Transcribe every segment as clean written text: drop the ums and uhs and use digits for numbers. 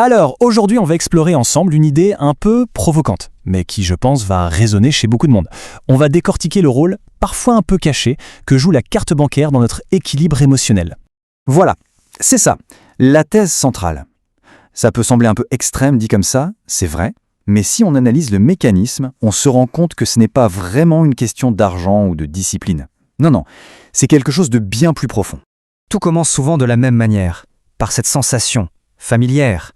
Alors, aujourd'hui, on va explorer ensemble une idée un peu provocante, mais qui, je pense, va résonner chez beaucoup de monde. On va décortiquer le rôle, parfois un peu caché, que joue la carte bancaire dans notre équilibre émotionnel. Voilà, c'est ça, la thèse centrale. Ça peut sembler un peu extrême dit comme ça, c'est vrai, mais si on analyse le mécanisme, on se rend compte que ce n'est pas vraiment une question d'argent ou de discipline. Non, c'est quelque chose de bien plus profond. Tout commence souvent de la même manière, par cette sensation familière,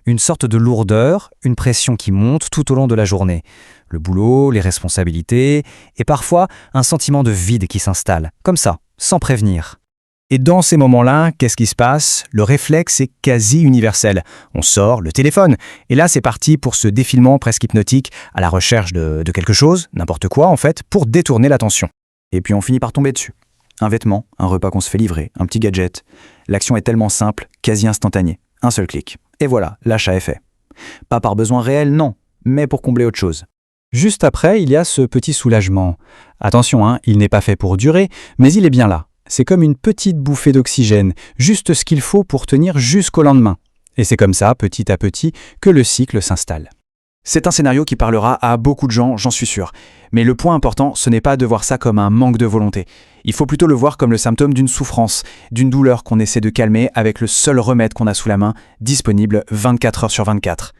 une sorte de lourdeur, une pression qui monte tout au long de la journée. Le boulot, les responsabilités, et parfois un sentiment de vide qui s'installe, comme ça, sans prévenir. Et dans ces moments-là, qu'est-ce qui se passe? Le réflexe est quasi universel. On sort le téléphone, et là c'est parti pour ce défilement presque hypnotique à la recherche de quelque chose, n'importe quoi en fait, pour détourner l'attention. Et puis on finit par tomber dessus. Un vêtement, un repas qu'on se fait livrer, un petit gadget. L'action est tellement simple, quasi instantanée. Un seul clic. Et voilà, l'achat est fait. Pas par besoin réel, non, mais pour combler autre chose. Juste après, il y a ce petit soulagement. Attention, il n'est pas fait pour durer, mais il est bien là. C'est comme une petite bouffée d'oxygène, juste ce qu'il faut pour tenir jusqu'au lendemain. Et c'est comme ça, petit à petit, que le cycle s'installe. C'est un scénario qui parlera à beaucoup de gens, j'en suis sûr. Mais le point important, ce n'est pas de voir ça comme un manque de volonté. Il faut plutôt le voir comme le symptôme d'une souffrance, d'une douleur qu'on essaie de calmer avec le seul remède qu'on a sous la main, disponible 24 heures sur 24.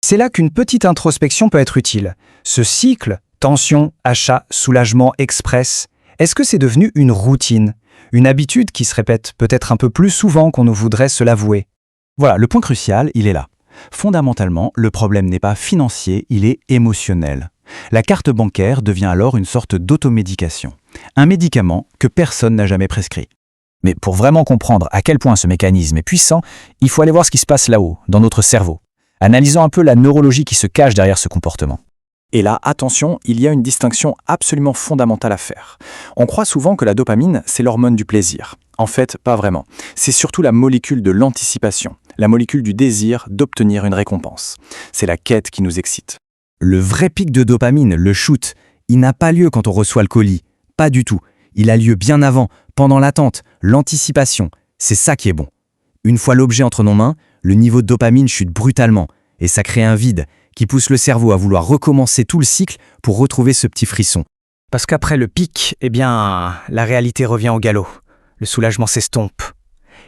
C'est là qu'une petite introspection peut être utile. Ce cycle, tension, achat, soulagement express, est-ce que c'est devenu une routine? Une habitude qui se répète peut-être un peu plus souvent qu'on ne voudrait se l'avouer? Voilà, le point crucial, il est là. Fondamentalement, le problème n'est pas financier, il est émotionnel. La carte bancaire devient alors une sorte d'automédication, un médicament que personne n'a jamais prescrit. Mais pour vraiment comprendre à quel point ce mécanisme est puissant, il faut aller voir ce qui se passe là-haut, dans notre cerveau, analysant un peu la neurologie qui se cache derrière ce comportement. Et là, attention, il y a une distinction absolument fondamentale à faire. On croit souvent que la dopamine, c'est l'hormone du plaisir. En fait, pas vraiment. C'est surtout la molécule de l'anticipation, la molécule du désir d'obtenir une récompense. C'est la quête qui nous excite. Le vrai pic de dopamine, le shoot, il n'a pas lieu quand on reçoit le colis. Pas du tout. Il a lieu bien avant, pendant l'attente, l'anticipation. C'est ça qui est bon. Une fois l'objet entre nos mains, le niveau de dopamine chute brutalement et ça crée un vide qui pousse le cerveau à vouloir recommencer tout le cycle pour retrouver ce petit frisson. Parce qu'après le pic, la réalité revient au galop. Le soulagement s'estompe.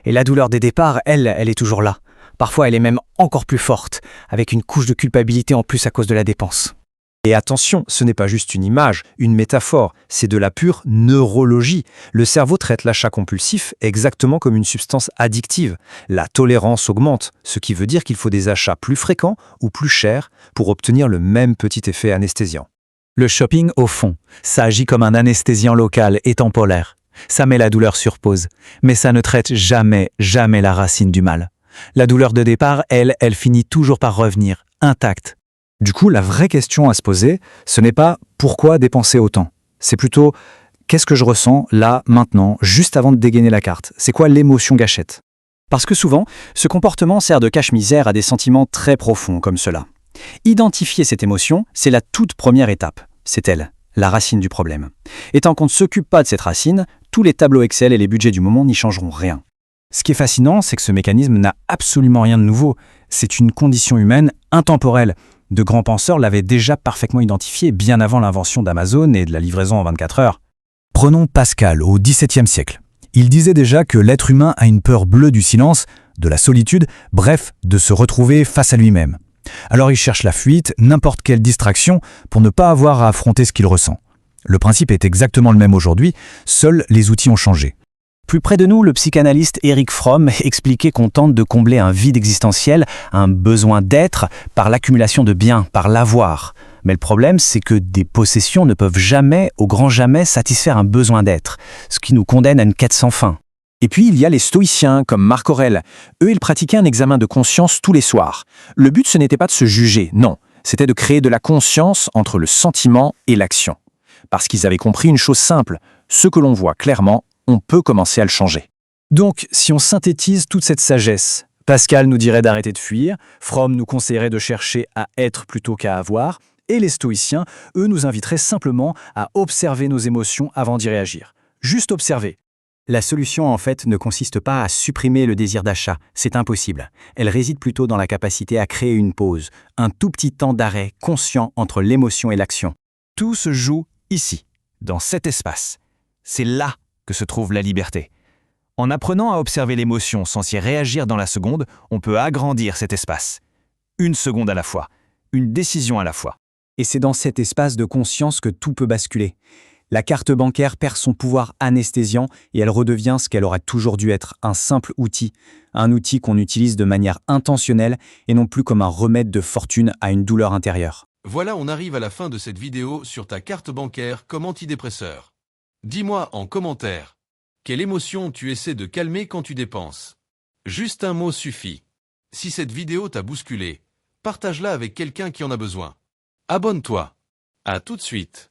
Et la douleur des départs, elle est toujours là. Parfois, elle est même encore plus forte, avec une couche de culpabilité en plus à cause de la dépense. Et attention, ce n'est pas juste une image, une métaphore, c'est de la pure neurologie. Le cerveau traite l'achat compulsif exactement comme une substance addictive. La tolérance augmente, ce qui veut dire qu'il faut des achats plus fréquents ou plus chers pour obtenir le même petit effet anesthésiant. Le shopping, au fond, ça agit comme un anesthésiant local et temporaire. Ça met la douleur sur pause, mais ça ne traite jamais la racine du mal. La douleur de départ, elle finit toujours par revenir, intacte. Du coup, la vraie question à se poser, ce n'est pas pourquoi dépenser autant. C'est plutôt qu'est-ce que je ressens là, maintenant, juste avant de dégainer la carte. C'est quoi l'émotion gâchette? Parce que souvent, ce comportement sert de cache-misère à des sentiments très profonds comme cela. Identifier cette émotion, c'est la toute première étape. C'est elle, la racine du problème. Et tant qu'on ne s'occupe pas de cette racine, tous les tableaux Excel et les budgets du moment n'y changeront rien. Ce qui est fascinant, c'est que ce mécanisme n'a absolument rien de nouveau. C'est une condition humaine intemporelle. De grands penseurs l'avaient déjà parfaitement identifié bien avant l'invention d'Amazon et de la livraison en 24 heures. Prenons Pascal au XVIIe siècle. Il disait déjà que l'être humain a une peur bleue du silence, de la solitude, bref, de se retrouver face à lui-même. Alors il cherche la fuite, n'importe quelle distraction, pour ne pas avoir à affronter ce qu'il ressent. Le principe est exactement le même aujourd'hui, seuls les outils ont changé. Plus près de nous, le psychanalyste Erich Fromm expliquait qu'on tente de combler un vide existentiel, un besoin d'être, par l'accumulation de biens, par l'avoir. Mais le problème, c'est que des possessions ne peuvent jamais, au grand jamais, satisfaire un besoin d'être, ce qui nous condamne à une quête sans fin. Et puis, il y a les stoïciens, comme Marc Aurèle. Eux, ils pratiquaient un examen de conscience tous les soirs. Le but, ce n'était pas de se juger, non. C'était de créer de la conscience entre le sentiment et l'action. Parce qu'ils avaient compris une chose simple, ce que l'on voit clairement, on peut commencer à le changer. Donc, si on synthétise toute cette sagesse, Pascal nous dirait d'arrêter de fuir, Fromm nous conseillerait de chercher à être plutôt qu'à avoir, et les stoïciens, eux, nous inviteraient simplement à observer nos émotions avant d'y réagir. Juste observer. La solution, en fait, ne consiste pas à supprimer le désir d'achat, c'est impossible. Elle réside plutôt dans la capacité à créer une pause, un tout petit temps d'arrêt conscient entre l'émotion et l'action. Tout se joue ici, dans cet espace. C'est là que se trouve la liberté. En apprenant à observer l'émotion sans y réagir dans la seconde, on peut agrandir cet espace. Une seconde à la fois, une décision à la fois. Et c'est dans cet espace de conscience que tout peut basculer. La carte bancaire perd son pouvoir anesthésiant et elle redevient ce qu'elle aurait toujours dû être, un simple outil. Un outil qu'on utilise de manière intentionnelle et non plus comme un remède de fortune à une douleur intérieure. Voilà, on arrive à la fin de cette vidéo sur ta carte bancaire comme antidépresseur. Dis-moi en commentaire, quelle émotion tu essaies de calmer quand tu dépenses? Juste un mot suffit. Si cette vidéo t'a bousculé, partage-la avec quelqu'un qui en a besoin. Abonne-toi. À tout de suite.